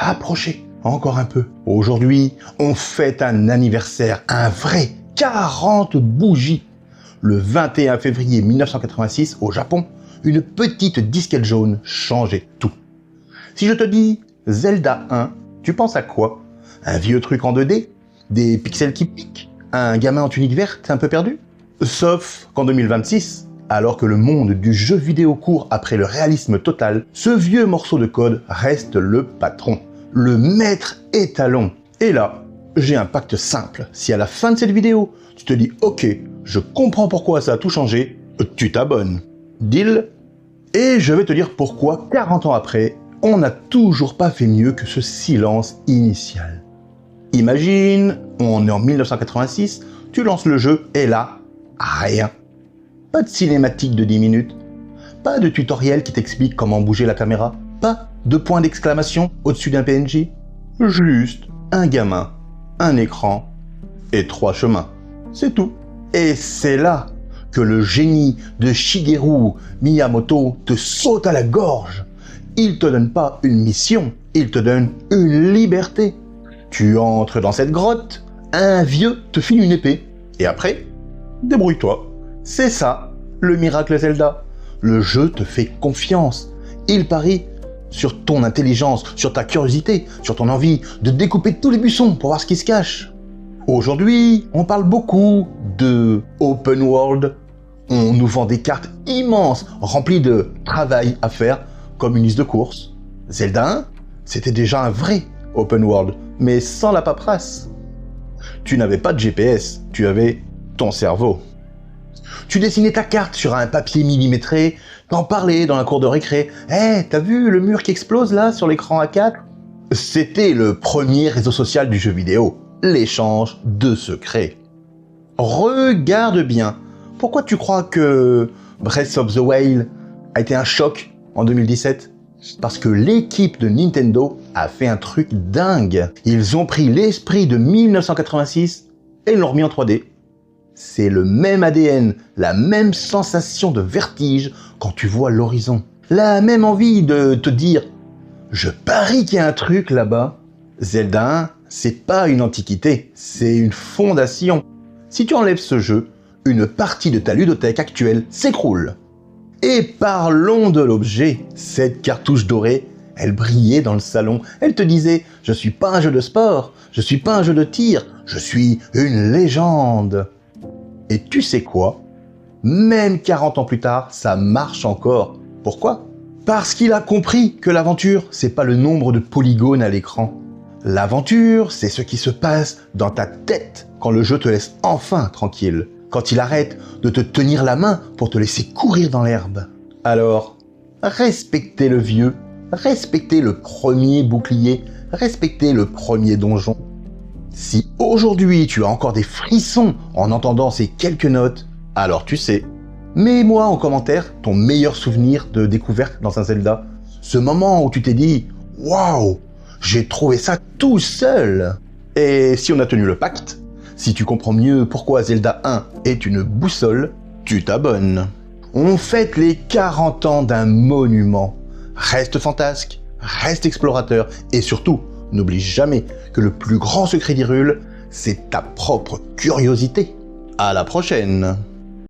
approchez encore un peu. Aujourd'hui, on fête un anniversaire, un vrai 40 bougies. Le 21 février 1986, au Japon, une petite disquette jaune changeait tout. Si je te dis Zelda 1, tu penses à quoi? Un vieux truc en 2D? Des pixels qui piquent? Un gamin en tunique verte un peu perdu? Sauf qu'en 2026, alors que le monde du jeu vidéo court après le réalisme total, ce vieux morceau de code reste le patron, le maître étalon. Et là, j'ai un pacte simple. Si à la fin de cette vidéo, tu te dis « Ok, je comprends pourquoi ça a tout changé », tu t'abonnes. Deal? Et je vais te dire pourquoi, 40 ans après, on n'a toujours pas fait mieux que ce silence initial. Imagine, on est en 1986, tu lances le jeu et là, rien. Pas de cinématique de 10 minutes, pas de tutoriel qui t'explique comment bouger la caméra, pas de point d'exclamation au-dessus d'un PNJ, juste un gamin, un écran et 3 chemins. C'est tout. Et c'est là que le génie de Shigeru Miyamoto te saute à la gorge. Il te donne pas une mission, il te donne une liberté. Tu entres dans cette grotte, un vieux te file une épée, et après, débrouille-toi. C'est ça, le miracle Zelda. Le jeu te fait confiance. Il parie sur ton intelligence, sur ta curiosité, sur ton envie de découper tous les buissons pour voir ce qui se cache. Aujourd'hui, on parle beaucoup de open world. On nous vend des cartes immenses, remplies de travail à faire, comme une liste de courses. Zelda 1, c'était déjà un vrai open world, mais sans la paperasse. Tu n'avais pas de GPS, tu avais ton cerveau. Tu dessinais ta carte sur un papier millimétré, t'en parlais dans la cour de récré. « Hey, t'as vu le mur qui explose là sur l'écran A4 ?» C'était le premier réseau social du jeu vidéo, l'échange de secrets. Regarde bien, pourquoi tu crois que Breath of the Wild a été un choc en 2017 ? Parce que l'équipe de Nintendo a fait un truc dingue. Ils ont pris l'esprit de 1986 et l'ont remis en 3D. C'est le même ADN, la même sensation de vertige quand tu vois l'horizon. La même envie de te dire « Je parie qu'il y a un truc là-bas ». Zelda 1, c'est pas une antiquité, c'est une fondation. Si tu enlèves ce jeu, une partie de ta ludothèque actuelle s'écroule. Et parlons de l'objet. Cette cartouche dorée, elle brillait dans le salon. Elle te disait « Je suis pas un jeu de sport, je suis pas un jeu de tir, je suis une légende ». Et tu sais quoi? Même 40 ans plus tard, ça marche encore. Pourquoi? Parce qu'il a compris que l'aventure, c'est pas le nombre de polygones à l'écran. L'aventure, c'est ce qui se passe dans ta tête quand le jeu te laisse enfin tranquille. Quand il arrête de te tenir la main pour te laisser courir dans l'herbe. Alors, respectez le vieux, respectez le premier bouclier, respectez le premier donjon. Si aujourd'hui tu as encore des frissons en entendant ces quelques notes, alors tu sais. Mets-moi en commentaire ton meilleur souvenir de découverte dans un Zelda. Ce moment où tu t'es dit « Waouh, j'ai trouvé ça tout seul !» Et si on a tenu le pacte, si tu comprends mieux pourquoi Zelda 1 est une boussole, tu t'abonnes. On fête les 40 ans d'un monument. Reste fantasque, reste explorateur et surtout, n'oublie jamais que le plus grand secret d'Hyrule, c'est ta propre curiosité. À la prochaine!